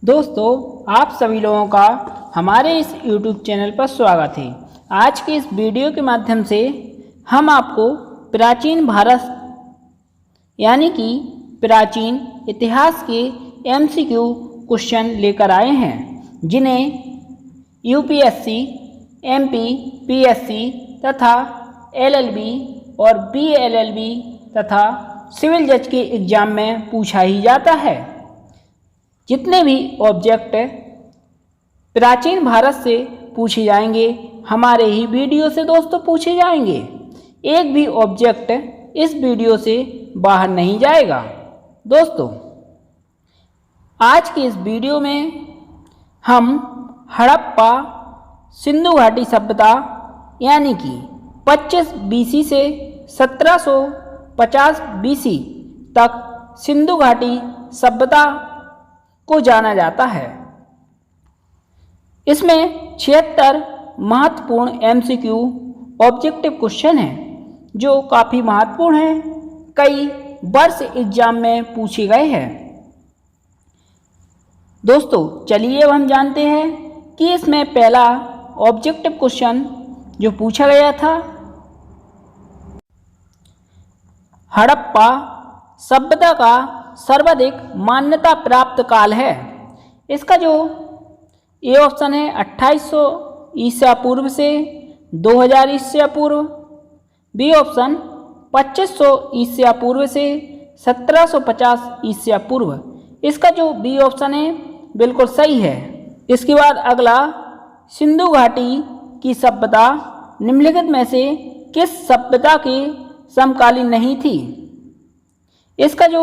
दोस्तों, आप सभी लोगों का हमारे इस YouTube चैनल पर स्वागत है। आज के इस वीडियो के माध्यम से हम आपको प्राचीन भारत यानी कि प्राचीन इतिहास के MCQ क्वेश्चन लेकर आए हैं, जिन्हें UPSC, MP, PSC तथा LLB और BLLB तथा सिविल जज के एग्ज़ाम में पूछा ही जाता है। जितने भी ऑब्जेक्ट प्राचीन भारत से पूछे जाएंगे, हमारे ही वीडियो से दोस्तों पूछे जाएंगे। एक भी ऑब्जेक्ट इस वीडियो से बाहर नहीं जाएगा। दोस्तों, आज की इस वीडियो में हम हड़प्पा सिंधु घाटी सभ्यता यानी कि 25 BC से 1750 BC तक सिंधु घाटी सभ्यता को जाना जाता है। इसमें 76 महत्वपूर्ण MCQ ऑब्जेक्टिव क्वेश्चन हैं, जो काफ़ी महत्वपूर्ण हैं, कई वर्ष एग्जाम में पूछे गए हैं। दोस्तों, चलिए अब हम जानते हैं कि इसमें पहला ऑब्जेक्टिव क्वेश्चन जो पूछा गया था, हड़प्पा सभ्यता का सर्वाधिक मान्यता प्राप्त काल है। इसका जो ए ऑप्शन है 2800 ईसा पूर्व से 2000 ईसा पूर्व, बी ऑप्शन 2500 ईसा पूर्व से 1750 ईसा पूर्व। इसका जो बी ऑप्शन है बिल्कुल सही है। इसके बाद अगला, सिंधु घाटी की सभ्यता निम्नलिखित में से किस सभ्यता के समकालीन नहीं थी? इसका जो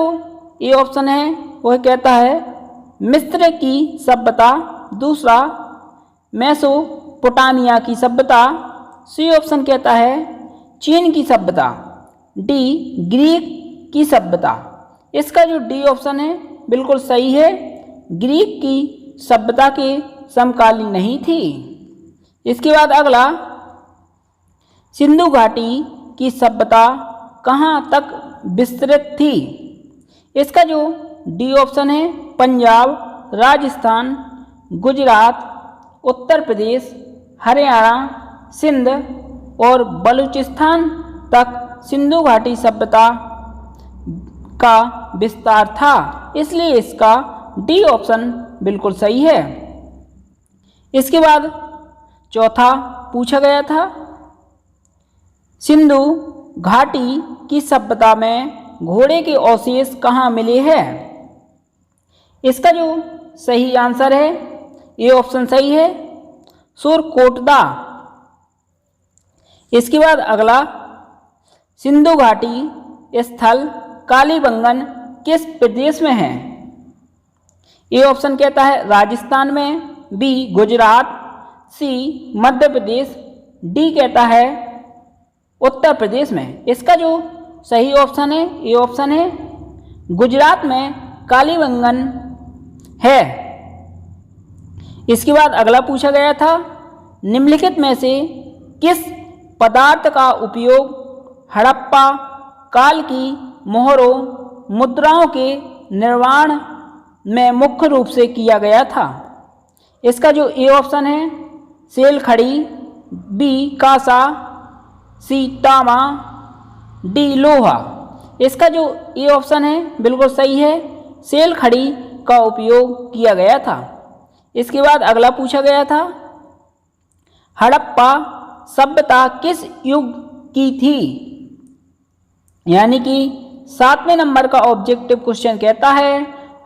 ए ऑप्शन है वह कहता है मिस्र की सभ्यता, दूसरा मेसोपोटामिया की सभ्यता, सी ऑप्शन कहता है चीन की सभ्यता, डी ग्रीक की सभ्यता। इसका जो डी ऑप्शन है बिल्कुल सही है, ग्रीक की सभ्यता के समकालीन नहीं थी। इसके बाद अगला, सिंधु घाटी की सभ्यता कहाँ तक विस्तृत थी? इसका जो डी ऑप्शन है पंजाब, राजस्थान, गुजरात, उत्तर प्रदेश, हरियाणा, सिंध और बलूचिस्तान तक सिंधु घाटी सभ्यता का विस्तार था, इसलिए इसका डी ऑप्शन बिल्कुल सही है। इसके बाद चौथा पूछा गया था, सिंधु घाटी की सभ्यता में घोड़े के अवशेष कहाँ मिले हैं? इसका जो सही आंसर है, ये ऑप्शन सही है, सुरकोटदा। इसके बाद अगला, सिंधु घाटी स्थल कालीबंगन किस प्रदेश में है? ये ऑप्शन कहता है राजस्थान में, बी गुजरात, सी मध्य प्रदेश, डी कहता है उत्तर प्रदेश में। इसका जो सही ऑप्शन है, ये ऑप्शन है गुजरात में कालीबंगन है। इसके बाद अगला पूछा गया था, निम्नलिखित में से किस पदार्थ का उपयोग हड़प्पा काल की मोहरों मुद्राओं के निर्माण में मुख्य रूप से किया गया था? इसका जो ए ऑप्शन है सेल खड़ी, बी कांसा, सी तांबा, डी लोहा। इसका जो ए ऑप्शन है बिल्कुल सही है, सेल खड़ी का उपयोग किया गया था। इसके बाद अगला पूछा गया था, हड़प्पा सभ्यता किस युग की थी? यानी कि 7वें नंबर का ऑब्जेक्टिव क्वेश्चन कहता है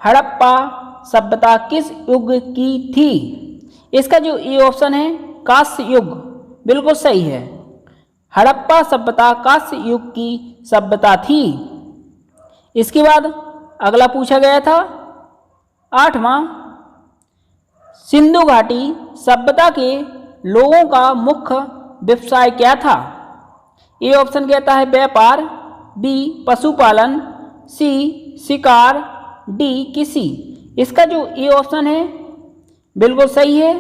हड़प्पा सभ्यता किस युग की थी? इसका जो ए ऑप्शन है कांस्य युग, बिल्कुल सही है। हड़प्पा सभ्यता कांस्य युग की सभ्यता थी। इसके बाद अगला पूछा गया था 8वां, सिंधु घाटी सभ्यता के लोगों का मुख्य व्यवसाय क्या था? ए ऑप्शन कहता है व्यापार, बी पशुपालन, सी शिकार, डी कृषि। इसका जो ए ऑप्शन है बिल्कुल सही है,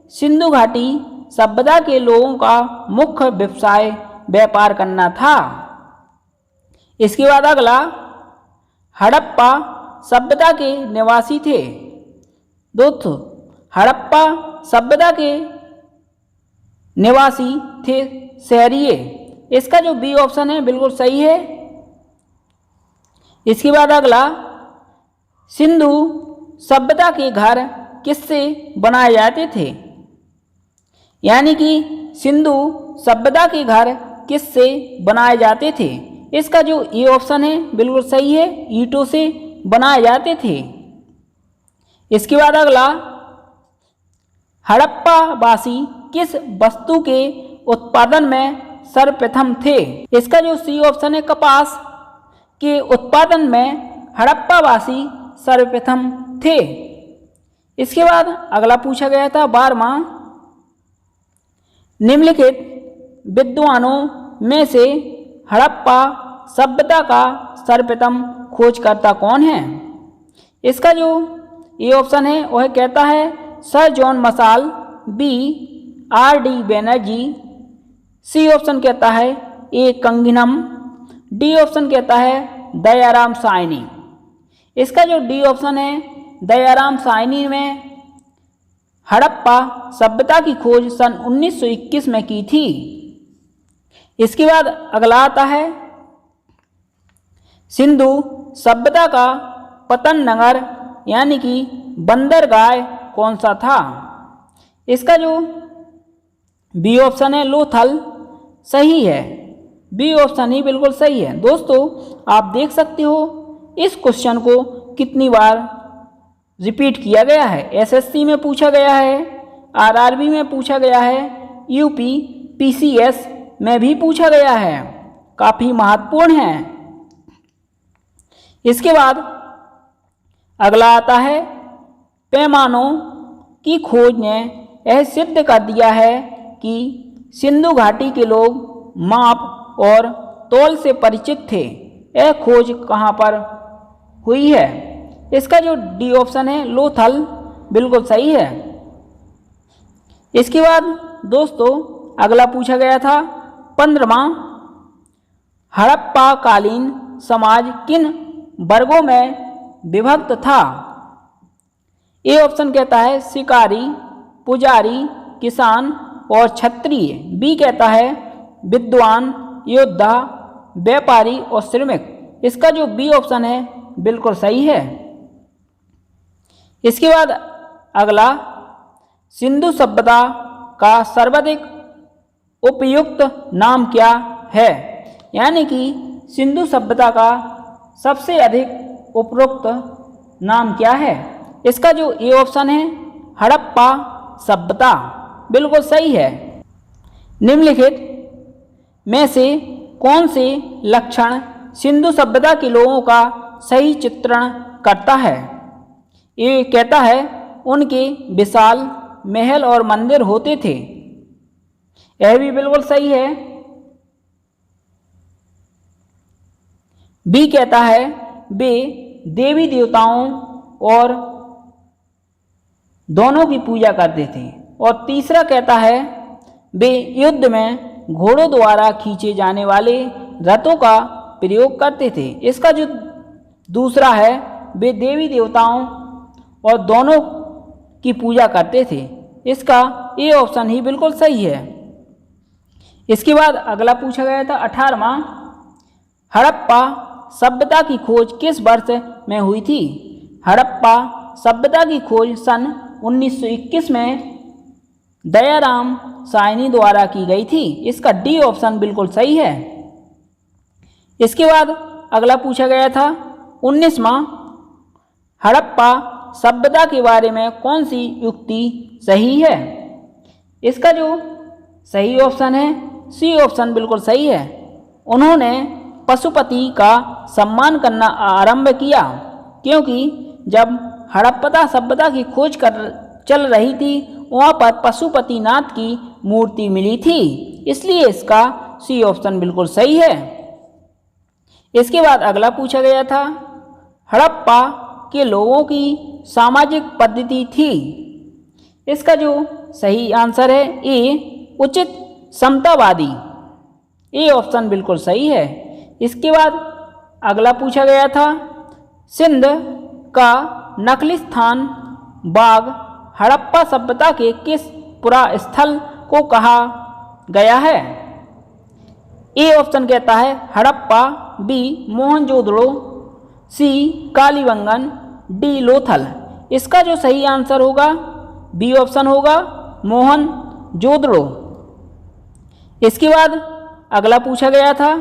सिंधु घाटी सभ्यता के लोगों का मुख्य व्यवसाय व्यापार करना था। इसके बाद अगला, हड़प्पा सभ्यता के निवासी थे। दोस्तों हड़प्पा सभ्यता के निवासी थे शहरिये। इसका जो बी ऑप्शन है बिल्कुल सही है। इसके बाद अगला, सिंधु सभ्यता के घर किससे बनाए जाते थे? यानी कि सिंधु सभ्यता के घर किससे बनाए जाते थे? इसका जो ए ऑप्शन है बिल्कुल सही है, ईंटों से बनाए जाते थे। इसके बाद अगला, हड़प्पा वासी किस वस्तु के उत्पादन में सर्वप्रथम थे? इसका जो सी ऑप्शन है, कपास के उत्पादन में हड़प्पा वासी सर्वप्रथम थे। इसके बाद अगला पूछा गया था 12वां, निम्नलिखित विद्वानों में से हड़प्पा सभ्यता का सर्वप्रथम खोजकर्ता कौन है? इसका जो ये ऑप्शन है वह कहता है सर जॉन मसाल, B R D. Banerjee, C option कहता है ए कंगिनम, डी ऑप्शन कहता है दयाराम साहनी। इसका जो डी ऑप्शन है, दयाराम साहनी में हड़प्पा सभ्यता की खोज सन 1921 में की थी। इसके बाद अगला आता है, सिंधु सभ्यता का पतन नगर यानी कि बंदरगाह कौन सा था? इसका जो बी ऑप्शन है, लोथल, सही है। बी ऑप्शन ही बिल्कुल सही है। दोस्तों आप देख सकते हो इस क्वेश्चन को कितनी बार रिपीट किया गया है। एसएससी में पूछा गया है, आरआरबी में पूछा गया है, यूपी पीसीएस में भी पूछा गया है, काफ़ी महत्वपूर्ण है। इसके बाद अगला आता है, पैमानों की खोज ने यह सिद्ध कर दिया है कि सिंधु घाटी के लोग माप और तौल से परिचित थे। यह खोज कहाँ पर हुई है? इसका जो डी ऑप्शन है, लोथल, बिल्कुल सही है। इसके बाद दोस्तों अगला पूछा गया था 15वां, हड़प्पा कालीन समाज किन वर्गों में विभक्त था? ए ऑप्शन कहता है शिकारी, पुजारी, किसान और क्षत्रिय, बी कहता है विद्वान, योद्धा, व्यापारी और श्रमिक। इसका जो बी ऑप्शन है बिल्कुल सही है। इसके बाद अगला, सिंधु सभ्यता का सर्वाधिक उपयुक्त नाम क्या है? यानी कि सिंधु सभ्यता का सबसे अधिक उपयुक्त नाम क्या है? इसका जो ए ऑप्शन है, हड़प्पा सभ्यता, बिल्कुल सही है। निम्नलिखित में से कौन से लक्षण सिंधु सभ्यता के लोगों का सही चित्रण करता है? ये कहता है उनके विशाल महल और मंदिर होते थे। यह भी बिल्कुल सही है। बी कहता है वे देवी देवताओं और दोनों की पूजा करते थे। और तीसरा कहता है वे युद्ध में घोड़ों द्वारा खींचे जाने वाले रथों का प्रयोग करते थे। इसका जो दूसरा है, वे देवी देवताओं और दोनों की पूजा करते थे। इसका ए ऑप्शन ही बिल्कुल सही है। इसके बाद अगला पूछा गया था 18वां, हड़प्पा सभ्यता की खोज किस वर्ष में हुई थी? हड़प्पा सभ्यता की खोज सन 1921 में दयाराम साहनी द्वारा की गई थी। इसका डी ऑप्शन बिल्कुल सही है। इसके बाद अगला पूछा गया था 19वां, हड़प्पा सभ्यता के बारे में कौन सी युक्ति सही है? इसका जो सही ऑप्शन है, सी ऑप्शन बिल्कुल सही है। उन्होंने पशुपति का सम्मान करना आरंभ किया, क्योंकि जब हड़प्पा सभ्यता की खोज चल रही थी वहाँ पर पशुपतिनाथ की मूर्ति मिली थी, इसलिए इसका सी ऑप्शन बिल्कुल सही है। इसके बाद अगला पूछा गया था, हड़प्पा के लोगों की सामाजिक पद्धति थी। इसका जो सही आंसर है ए उचित समतावादी, ए ऑप्शन बिल्कुल सही है। इसके बाद अगला पूछा गया था, सिंध का नकली स्थान बाग हड़प्पा सभ्यता के किस पुरा स्थल को कहा गया है? ए ऑप्शन कहता है हड़प्पा, बी मोहनजोदड़ो, सी कालीबंगन, डी लोथल। इसका जो सही आंसर होगा बी ऑप्शन होगा मोहनजोदड़ो। इसके बाद अगला पूछा गया था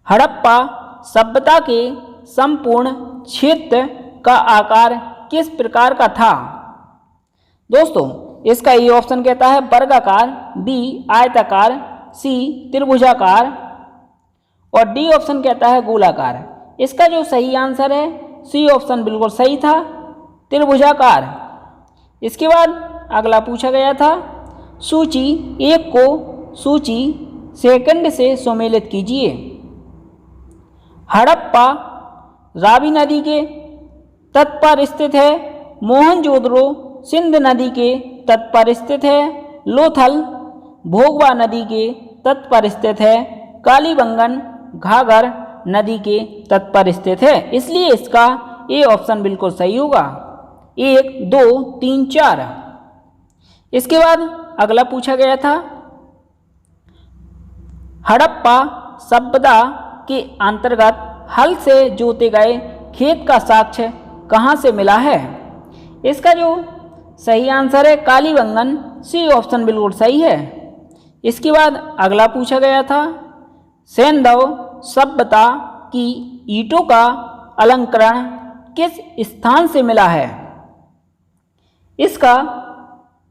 हड़प्पा सभ्यता के संपूर्ण क्षेत्र का आकार किस प्रकार का था? दोस्तों इसका ये ऑप्शन कहता है वर्गाकार, बी आयताकार, सी त्रिभुजाकार और डी ऑप्शन कहता है गोलाकार। इसका जो सही आंसर है सी ऑप्शन बिल्कुल सही था, त्रिभुजाकार। इसके बाद अगला पूछा गया था सूची 1 को सूची सेकंड से सुमेलित कीजिए। हड़प्पा रावी नदी के तट पर स्थित है, मोहनजोदड़ो सिंध नदी के तट पर स्थित है, लोथल भोगवा नदी के तट पर स्थित है, कालीबंगन घाघर नदी के तट पर स्थित है। इसलिए इसका ए ऑप्शन बिल्कुल सही होगा, 1 2 3 4। इसके बाद अगला पूछा गया था हड़प्पा सभ्यता के अंतर्गत हल से जोते गए खेत का साक्ष्य कहाँ से मिला है? इसका जो सही आंसर है कालीबंगन, सी ऑप्शन बिल्कुल सही है। इसके बाद अगला पूछा गया था सैंधव सभ्यता की ईंटों का अलंकरण किस स्थान से मिला है? इसका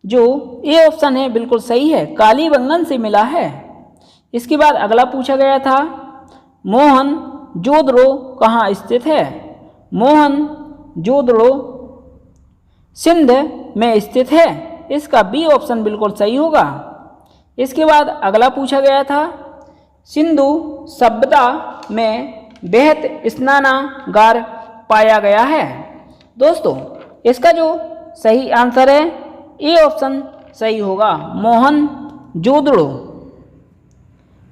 जो ए ऑप्शन है बिल्कुल सही है, कालीबंगन से मिला है। इसके बाद अगला पूछा गया था मोहनजोदड़ो कहाँ स्थित है? मोहनजोदड़ो सिंध में स्थित है। इसका बी ऑप्शन बिल्कुल सही होगा। इसके बाद अगला पूछा गया था सिंधु सभ्यता में बेहद स्नानागार पाया गया है। दोस्तों इसका जो सही आंसर है ए ऑप्शन सही होगा, मोहनजोदड़ो।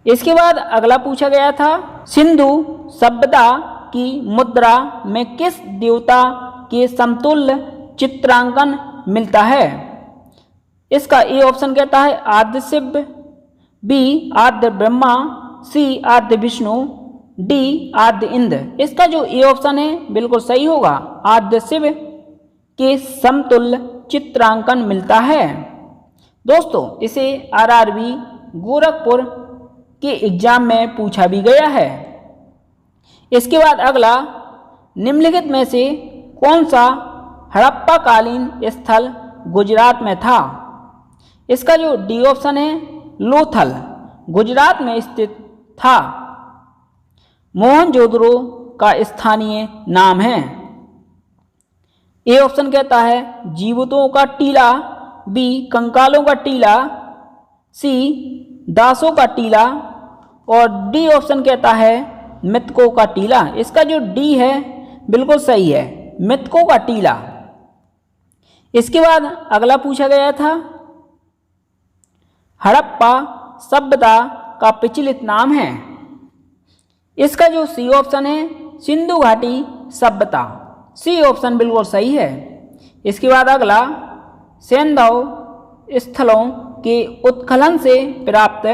इसके बाद अगला पूछा गया था सिंधु सभ्यता की मुद्रा में किस देवता के समतुल्य चित्रांकन मिलता है? इसका ए ऑप्शन कहता है आद्य शिव, बी आद्य ब्रह्मा, सी आद्य विष्णु, डी आद्य इंद्र। इसका जो ए ऑप्शन है बिल्कुल सही होगा, आद्य शिव के समतुल्य चित्रांकन मिलता है। दोस्तों इसे आरआरबी गोरखपुर के एग्जाम में पूछा भी गया है। इसके बाद अगला निम्नलिखित में से कौन सा हड़प्पा कालीन स्थल गुजरात में था? इसका जो डी ऑप्शन है लोथल गुजरात में स्थित था। मोहनजोदड़ो का स्थानीय नाम है। ए ऑप्शन कहता है जीवितों का टीला, बी कंकालों का टीला, सी दासों का टीला और डी ऑप्शन कहता है मृतकों का टीला। इसका जो डी है बिल्कुल सही है, मृतकों का टीला। इसके बाद अगला पूछा गया था हड़प्पा सभ्यता का प्रचलित नाम है। इसका जो सी ऑप्शन है सिंधु घाटी सभ्यता, सी ऑप्शन बिल्कुल सही है। इसके बाद अगला सैंधव स्थलों के उत्खनन से प्राप्त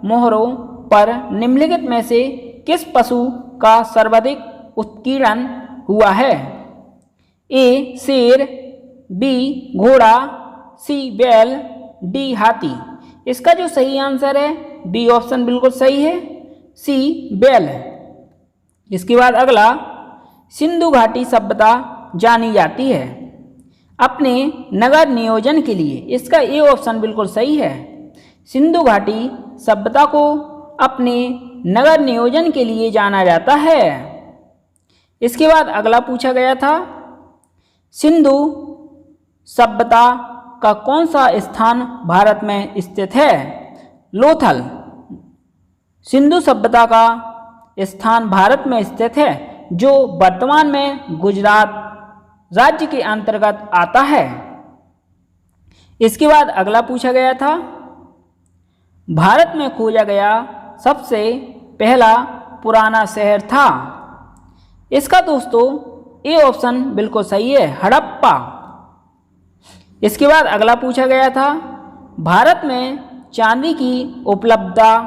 मोहरों पर निम्नलिखित में से किस पशु का सर्वाधिक उत्कीर्णन हुआ है? ए शेर, बी घोड़ा, सी बैल, डी हाथी। इसका जो सही आंसर है बी ऑप्शन बिल्कुल सही है, सी बैल। इसके बाद अगला सिंधु घाटी सभ्यता जानी जाती है अपने नगर नियोजन के लिए। इसका ए ऑप्शन बिल्कुल सही है, सिंधु घाटी सभ्यता को अपने नगर नियोजन के लिए जाना जाता है। इसके बाद अगला पूछा गया था सिंधु सभ्यता का कौन सा स्थान भारत में स्थित है? लोथल सिंधु सभ्यता का स्थान भारत में स्थित है जो वर्तमान में गुजरात राज्य के अंतर्गत आता है। इसके बाद अगला पूछा गया था भारत में खोजा गया सबसे पहला पुराना शहर था। इसका दोस्तों ए ऑप्शन बिल्कुल सही है, हड़प्पा। इसके बाद अगला पूछा गया था, भारत में चांदी की उपलब्धता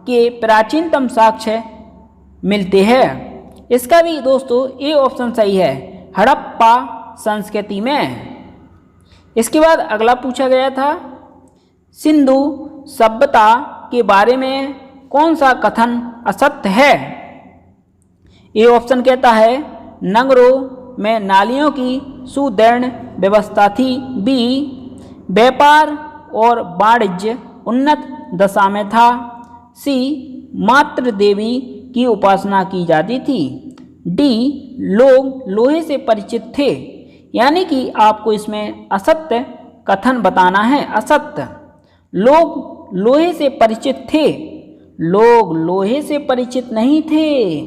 के प्राचीनतम साक्ष्य मिलते हैं। इसका भी दोस्तों ए ऑप्शन सही है, हड़प्पा संस्कृति में। इसके बाद अगला पूछा गया था, सिंधु सभ्यता के बारे में कौन सा कथन असत्य है। ए ऑप्शन कहता है, नगरों में नालियों की सुदृढ़ व्यवस्था थी। बी, व्यापार और वाणिज्य उन्नत दशा में था। सी, मातृ देवी की उपासना की जाती थी। डी, लोग लोहे से परिचित थे। यानी कि आपको इसमें असत्य कथन बताना है। असत्य, लोग लोहे से परिचित थे, लोग लोहे से परिचित नहीं थे,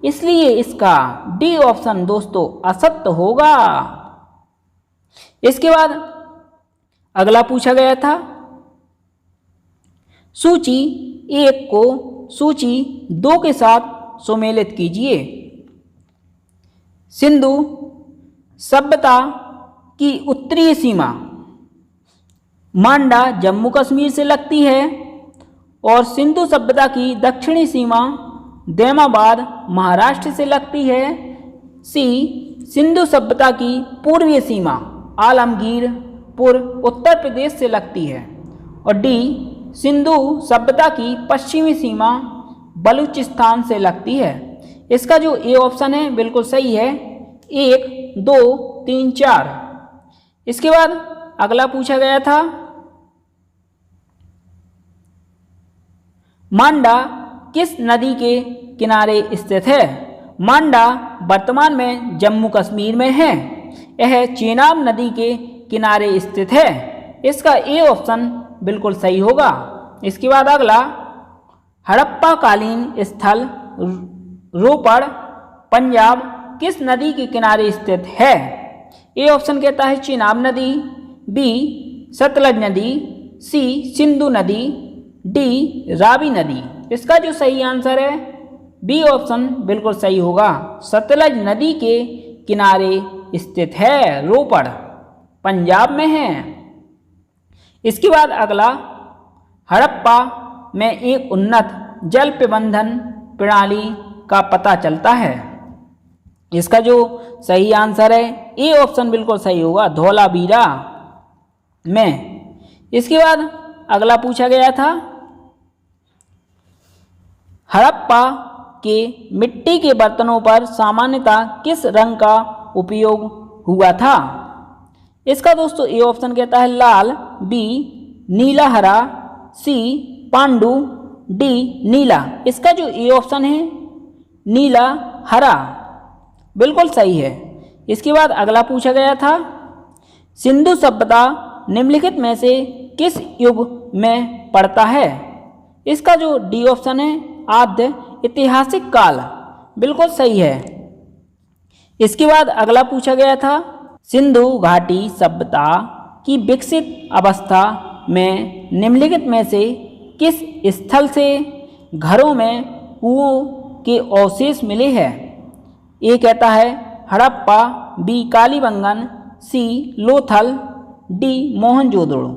इसलिए इसका डी ऑप्शन दोस्तों असत्य होगा। इसके बाद अगला पूछा गया था, सूची 1 को सूची 2 के साथ सुमेलित कीजिए। सिंधु सभ्यता की उत्तरीय सीमा मांडा जम्मू कश्मीर से लगती है और सिंधु सभ्यता की दक्षिणी सीमा दैमाबाद महाराष्ट्र से लगती है। सी, सिंधु सभ्यता की पूर्वीय सीमा आलमगीरपुर उत्तर प्रदेश से लगती है। और डी, सिंधु सभ्यता की पश्चिमी सीमा बलूचिस्तान से लगती है। इसका जो ए ऑप्शन है बिल्कुल सही है, 1, 2, 3, 4। इसके बाद अगला पूछा गया था, मांडा किस नदी के किनारे स्थित है। मांडा वर्तमान में जम्मू कश्मीर में है। यह चेनाब नदी के किनारे स्थित है। इसका ए ऑप्शन बिल्कुल सही होगा। इसके बाद अगला, हड़प्पा कालीन स्थल रोपड़ पंजाब किस नदी के किनारे स्थित है। ए ऑप्शन कहता है चेनाब नदी। बी, सतलज नदी। सी, सिंधु नदी। डी, रावी नदी। इसका जो सही आंसर है बी ऑप्शन बिल्कुल सही होगा, सतलज नदी के किनारे स्थित है, रोपड़ पंजाब में है। इसके बाद अगला, हड़प्पा में एक उन्नत जल प्रबंधन प्रणाली का पता चलता है। इसका जो सही आंसर है ए ऑप्शन बिल्कुल सही होगा, धौलावीरा में। इसके बाद अगला पूछा गया था, हड़प्पा के मिट्टी के बर्तनों पर सामान्यतः किस रंग का उपयोग हुआ था। इसका दोस्तों ए ऑप्शन कहता है लाल। बी, नीला हरा। सी, पांडु। डी, नीला। इसका जो ए ऑप्शन है नीला हरा बिल्कुल सही है। इसके बाद अगला पूछा गया था, सिंधु सभ्यता निम्नलिखित में से किस युग में पड़ता है। इसका जो डी ऑप्शन है आद्य ऐतिहासिक काल बिल्कुल सही है। इसके बाद अगला पूछा गया था, सिंधु घाटी सभ्यता की विकसित अवस्था में निम्नलिखित में से किस स्थल से घरों में कुओं के अवशेष मिले हैं। ए कहता है हड़प्पा। बी, कालीबंगन। सी, लोथल। डी, मोहनजोदड़ो।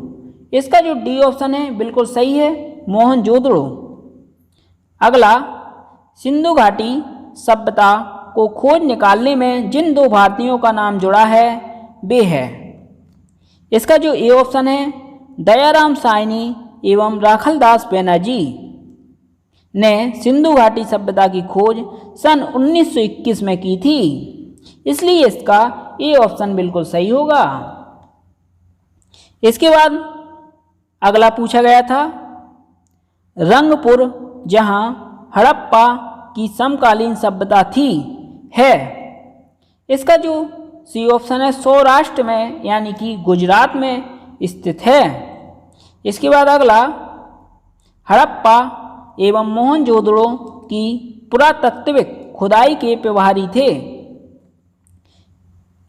इसका जो डी ऑप्शन है बिल्कुल सही है, मोहनजोदड़ो। अगला, सिंधु घाटी सभ्यता को खोज निकालने में जिन 2 भारतीयों का नाम जुड़ा है वे है। इसका जो ए ऑप्शन है दयाराम साहनी एवं राखलदास बैनर्जी ने सिंधु घाटी सभ्यता की खोज सन 1921 में की थी, इसलिए इसका ए ऑप्शन बिल्कुल सही होगा। इसके बाद अगला पूछा गया था, रंगपुर जहां हड़प्पा की समकालीन सभ्यता थी है। इसका जो सी ऑप्शन है सौराष्ट्र में यानी कि गुजरात में स्थित है। इसके बाद अगला, हड़प्पा एवं मोहनजोदड़ो की पुरातत्विक खुदाई के प्रभारी थे।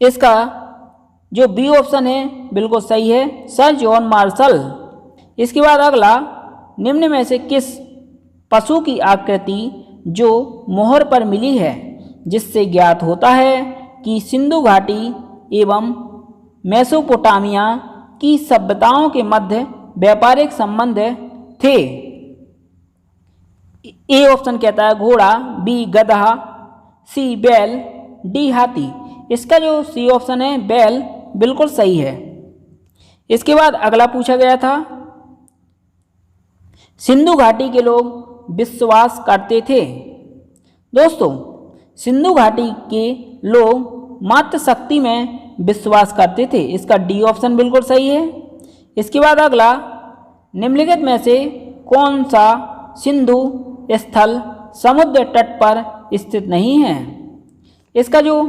इसका जो बी ऑप्शन है बिल्कुल सही है, सर जॉन मार्शल। इसके बाद अगला, निम्न में से किस पशु की आकृति जो मोहर पर मिली है जिससे ज्ञात होता है कि सिंधु घाटी एवं मेसोपोटामिया की सभ्यताओं के मध्य व्यापारिक संबंध थे? ए ऑप्शन कहता है घोड़ा, बी गधा, सी बैल, डी हाथी। इसका जो सी ऑप्शन है बैल बिल्कुल सही है। इसके बाद अगला पूछा गया था, सिंधु घाटी के लोग विश्वास करते थे। दोस्तों, सिंधु घाटी के लोग मातृशक्ति में विश्वास करते थे। इसका डी ऑप्शन बिल्कुल सही है। इसके बाद अगला, निम्नलिखित में से कौन सा सिंधु स्थल समुद्र तट पर स्थित नहीं है? इसका जो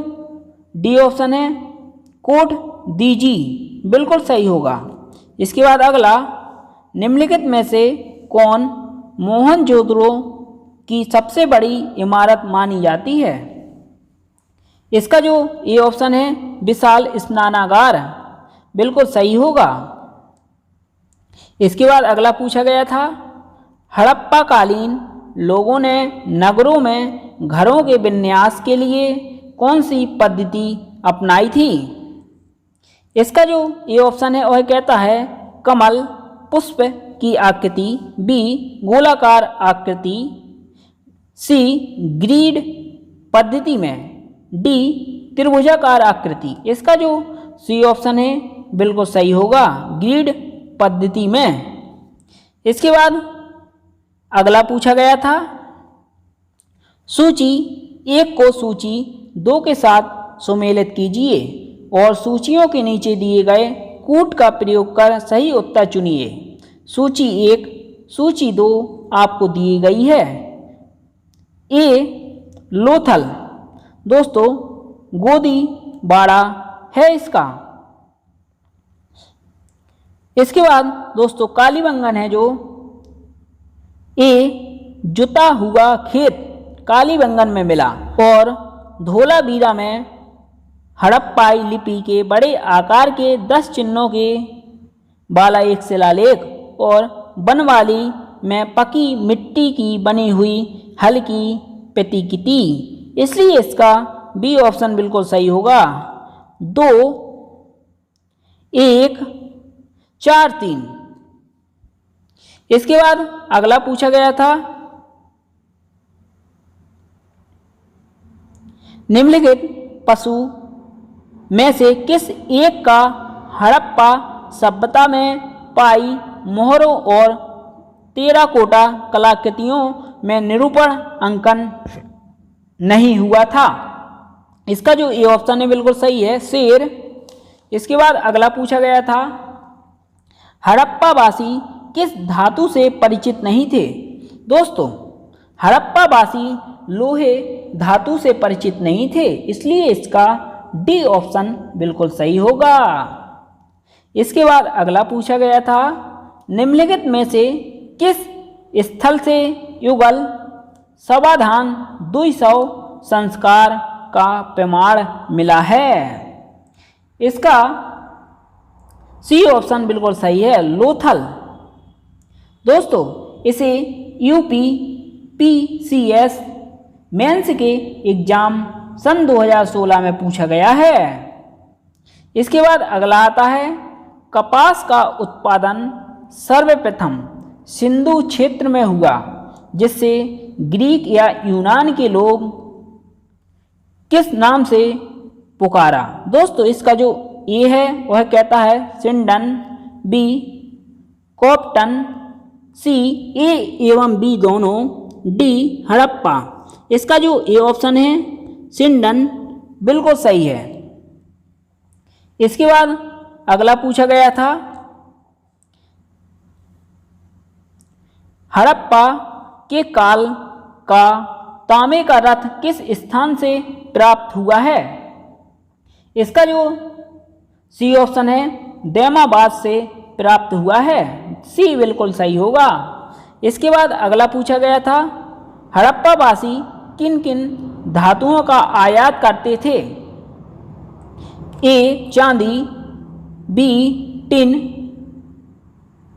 डी ऑप्शन है कोट दीजी बिल्कुल सही होगा। इसके बाद अगला, निम्नलिखित में से कौन मोहनजोदड़ो की सबसे बड़ी इमारत मानी जाती है? इसका जो ए ऑप्शन है विशाल स्नानागार बिल्कुल सही होगा। इसके बाद अगला पूछा गया था, हड़प्पा कालीन लोगों ने नगरों में घरों के विन्यास के लिए कौन सी पद्धति अपनाई थी? इसका जो ए ऑप्शन है वह कहता है कमल पुष्प की आकृति, बी गोलाकार आकृति, सी ग्रीड पद्धति में, डी त्रिभुजाकार आकृति। इसका जो सी ऑप्शन है बिल्कुल सही होगा, ग्रीड पद्धति में। इसके बाद अगला पूछा गया था, सूची 1 को सूची 2 के साथ सुमेलित कीजिए और सूचियों के नीचे दिए गए कूट का प्रयोग कर सही उत्तर चुनिए। सूची 1, सूची 2 आपको दी गई है। ए लोथल, दोस्तों गोदी बाड़ा है इसका। इसके बाद दोस्तों कालीबंगन है जो ए जुता हुआ खेत कालीबंगन में मिला, और धोलावीरा में हड़प्पाई लिपि के बड़े आकार के 10 चिन्हों के वाला एक शिलालेख, और बनवाली में पकी मिट्टी की बनी हुई हल्की प्रतिकृति। इसलिए इसका बी ऑप्शन बिल्कुल सही होगा, 2, 1, 4, 3। इसके बाद अगला पूछा गया था, निम्नलिखित पशु में से किस एक का हड़प्पा सभ्यता में पाई मोहरों और टेराकोटा कलाकृतियों में निरूपण अंकन नहीं हुआ था? इसका जो ए ऑप्शन है बिल्कुल सही है, शेर। इसके बाद अगला पूछा गया था, हड़प्पावासी किस धातु से परिचित नहीं थे? दोस्तों, हड़प्पावासी लोहे धातु से परिचित नहीं थे, इसलिए इसका डी ऑप्शन बिल्कुल सही होगा। इसके बाद अगला पूछा गया था, निम्नलिखित में से किस स्थल से युगल समाधान 200 संस्कार का प्रमाण मिला है? इसका सी ऑप्शन बिल्कुल सही है, लोथल। दोस्तों, इसे UPPCS मेंस के एग्जाम सन 2016 में पूछा गया है। इसके बाद अगला आता है, कपास का उत्पादन सर्वप्रथम सिंधु क्षेत्र में हुआ, जिससे ग्रीक या यूनान के लोग किस नाम से पुकारा? दोस्तों, इसका जो ए है वह कहता है सिंडन, बी कॉप्टन, सी ए एवं बी दोनों, डी हड़प्पा। इसका जो ए ऑप्शन है सिंडन बिल्कुल सही है। इसके बाद अगला पूछा गया था, हड़प्पा के काल का तांबे का रथ किस स्थान से प्राप्त हुआ है? इसका जो सी ऑप्शन है दैमाबाद से प्राप्त हुआ है, सी बिल्कुल सही होगा। इसके बाद अगला पूछा गया था, हड़प्पावासी किन किन धातुओं का आयात करते थे? ए चांदी, बी टिन,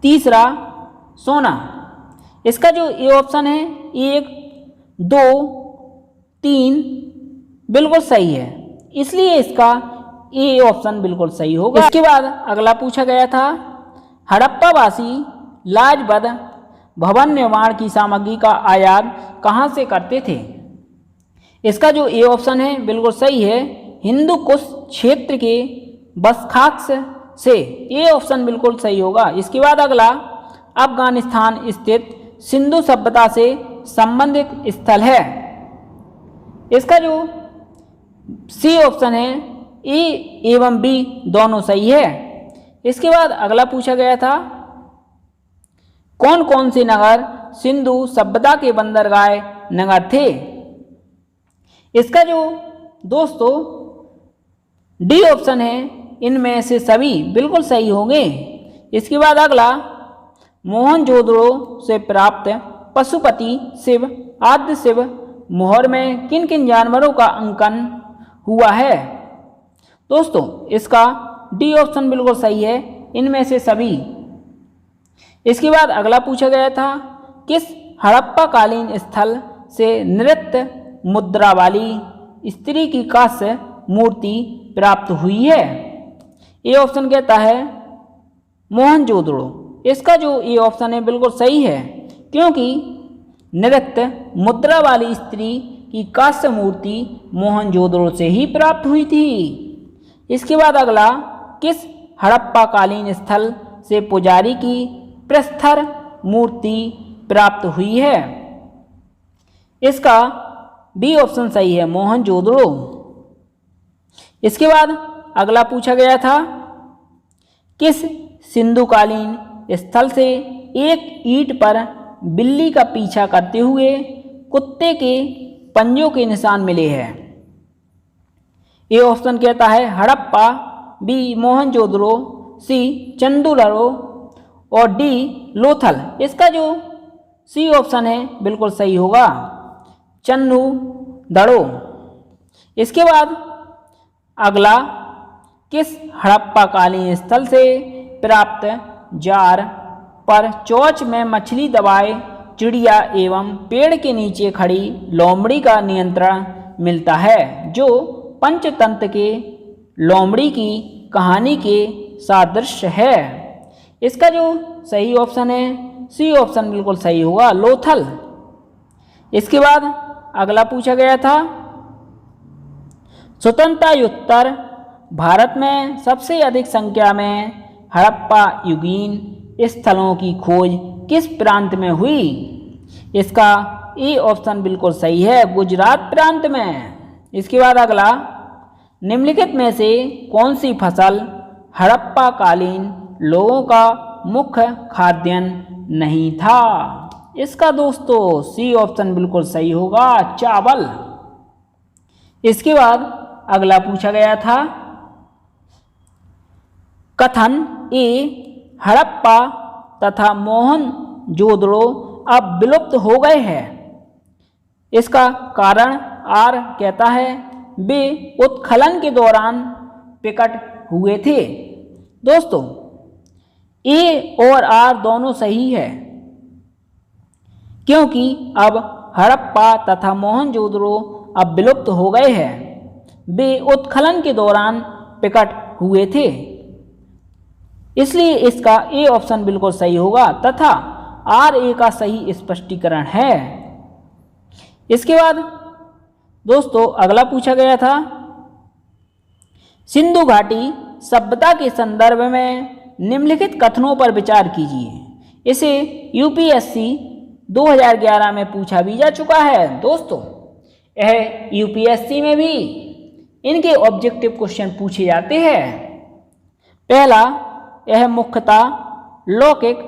तीसरा सोना। इसका जो ए ऑप्शन है 1, 2, 3 बिल्कुल सही है, इसलिए इसका ए ऑप्शन बिल्कुल सही होगा। इसके बाद अगला पूछा गया था, हड़प्पावासी लाजबद भवन निर्माण की सामग्री का आयात कहाँ से करते थे? इसका जो ए ऑप्शन है बिल्कुल सही है, हिंदू कुश क्षेत्र के बसखाक्स से। ए ऑप्शन बिल्कुल सही होगा। इसके बाद अगला, अफगानिस्तान स्थित सिंधु सभ्यता से संबंधित स्थल है। इसका जो सी ऑप्शन है, ए एवं बी दोनों सही है। इसके बाद अगला पूछा गया था, कौन कौन से नगर सिंधु सभ्यता के बंदरगाह नगर थे? इसका जो दोस्तों डी ऑप्शन है, इनमें से सभी बिल्कुल सही होंगे। इसके बाद अगला, मोहनजोदड़ो से प्राप्त पशुपति शिव आद्य शिव मोहर में किन किन जानवरों का अंकन हुआ है? दोस्तों इसका डी ऑप्शन बिल्कुल सही है, इनमें से सभी। इसके बाद अगला पूछा गया था, किस हड़प्पा कालीन स्थल से नृत्य मुद्रा वाली स्त्री की कांस्य मूर्ति प्राप्त हुई है? ये ऑप्शन कहता है मोहनजोदड़ो। इसका जो ये ऑप्शन है बिल्कुल सही है, क्योंकि नृत्य मुद्रा वाली स्त्री की कांस्य मूर्ति मोहनजोदड़ो से ही प्राप्त हुई थी। इसके बाद अगला, किस हड़प्पा कालीन स्थल से पुजारी की प्रस्तर मूर्ति प्राप्त हुई है? इसका बी ऑप्शन सही है, मोहनजोदड़ो। इसके बाद अगला पूछा गया था, किस सिंधुकालीन स्थल से एक ईंट पर बिल्ली का पीछा करते हुए कुत्ते के पंजों के निशान मिले हैं? ये ऑप्शन कहता है हड़प्पा, बी मोहनजोदड़ो, सी चंदुलरो और डी लोथल। इसका जो सी ऑप्शन है बिल्कुल सही होगा, चंदुदड़ो। इसके बाद अगला, किस हड़प्पा कालीन स्थल से प्राप्त जार पर चोंच में मछली दबाए चिड़िया एवं पेड़ के नीचे खड़ी लोमड़ी का नियंत्रण मिलता है, जो पंचतंत्र के लोमड़ी की कहानी के सादृश्य है? इसका जो सही ऑप्शन है, सी ऑप्शन बिल्कुल सही होगा, लोथल। इसके बाद अगला पूछा गया था, स्वतंत्रता भारत में सबसे अधिक संख्या में हड़प्पा युगीन स्थलों की खोज किस प्रांत में हुई? इसका ए ऑप्शन बिल्कुल सही है, गुजरात प्रांत में। इसके बाद अगला, निम्नलिखित में से कौन सी फसल हड़प्पा कालीन लोगों का मुख्य खाद्यान्न नहीं था? इसका दोस्तों सी ऑप्शन बिल्कुल सही होगा, चावल। इसके बाद अगला पूछा गया था, कथन ए हड़प्पा तथा मोहनजोदड़ो अब विलुप्त हो गए हैं, इसका कारण आर कहता है वे उत्खनन के दौरान प्रकट हुए थे। दोस्तों ए और आर दोनों सही है, क्योंकि अब हड़प्पा तथा मोहनजोदड़ो अब विलुप्त हो गए हैं, वे उत्खनन के दौरान प्रकट हुए थे, इसलिए इसका ए ऑप्शन बिल्कुल सही होगा तथा आर ए का सही स्पष्टीकरण है। इसके बाद दोस्तों अगला पूछा गया था, सिंधु घाटी सभ्यता के संदर्भ में निम्नलिखित कथनों पर विचार कीजिए। इसे यूपीएससी 2011 में पूछा भी जा चुका है। दोस्तों यह यूपीएससी में भी इनके ऑब्जेक्टिव क्वेश्चन पूछे जाते हैं। पहला, यह मुख्यतः लौकिक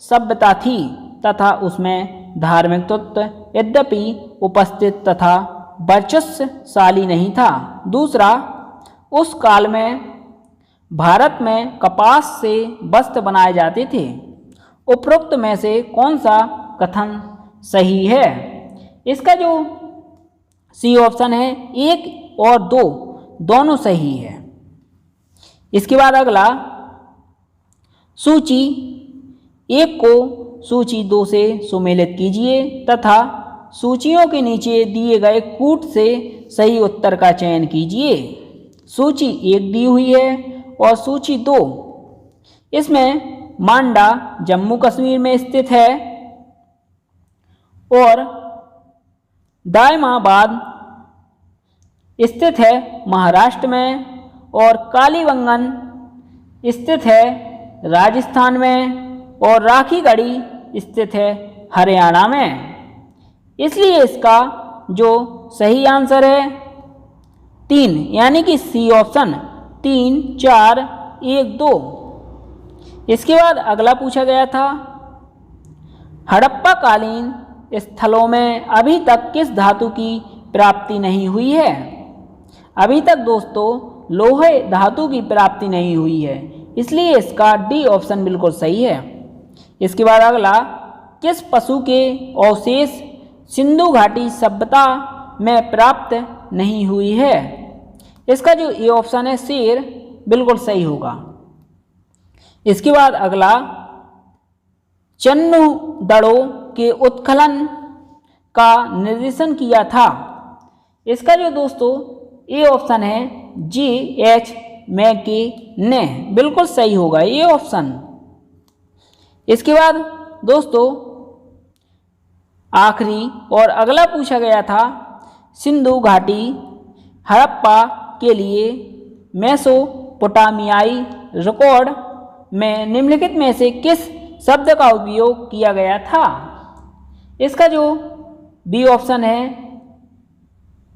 सभ्यता थी तथा उसमें धार्मिक तत्व यद्यपि उपस्थित तथा वर्चस्वशाली नहीं था। दूसरा, उस काल में भारत में कपास से वस्त्र बनाए जाते थे। उपरोक्त में से कौन सा कथन सही है? इसका जो सी ऑप्शन है 1 और 2 दोनों सही है। इसके बाद अगला, सूची 1 को सूची 2 से सुमेलित कीजिए तथा सूचियों के नीचे दिए गए कूट से सही उत्तर का चयन कीजिए। सूची 1 दी हुई है और सूची 2, इसमें मांडा जम्मू कश्मीर में स्थित है और दायमाबाद स्थित है महाराष्ट्र में और कालीबंगन स्थित है राजस्थान में और राखीगढ़ी स्थित है हरियाणा में। इसलिए इसका जो सही आंसर है 3, यानी कि सी ऑप्शन 3, 4, 1, 2। इसके बाद अगला पूछा गया था, हड़प्पा कालीन स्थलों में अभी तक किस धातु की प्राप्ति नहीं हुई है? अभी तक दोस्तों लोहे धातु की प्राप्ति नहीं हुई है, इसलिए इसका डी ऑप्शन बिल्कुल सही है। इसके बाद अगला, किस पशु के अवशेष सिंधु घाटी सभ्यता में प्राप्त नहीं हुई है? इसका जो ए ऑप्शन है शेर बिल्कुल सही होगा। इसके बाद अगला, चन्नु दड़ों के उत्खनन का निर्देशन किया था? इसका जो दोस्तों ए ऑप्शन है G.H. मैके ने, बिल्कुल सही होगा ये ऑप्शन। इसके बाद दोस्तों आखिरी और अगला पूछा गया था, सिंधु घाटी हड़प्पा के लिए मेसोपोटामियाई रिकॉर्ड में निम्नलिखित में से किस शब्द का उपयोग किया गया था? इसका जो बी ऑप्शन है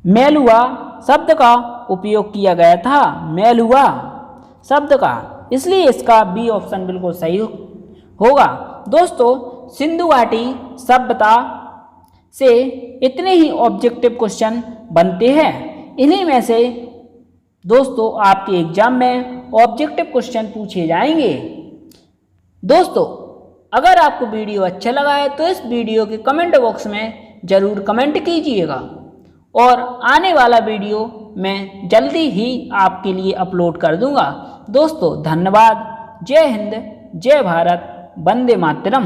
मेलुआ शब्द का उपयोग किया गया था, मेलुआ शब्द का, इसलिए इसका बी ऑप्शन बिल्कुल सही होगा। दोस्तों सिंधु घाटी सभ्यता से इतने ही ऑब्जेक्टिव क्वेश्चन बनते हैं। इन्हीं में से दोस्तों आपके एग्जाम में ऑब्जेक्टिव क्वेश्चन पूछे जाएंगे। दोस्तों अगर आपको वीडियो अच्छा लगा है तो इस वीडियो के कमेंट बॉक्स में ज़रूर कमेंट कीजिएगा और आने वाला वीडियो मैं जल्दी ही आपके लिए अपलोड कर दूंगा। दोस्तों धन्यवाद। जय हिंद, जय भारत, वंदे मातरम।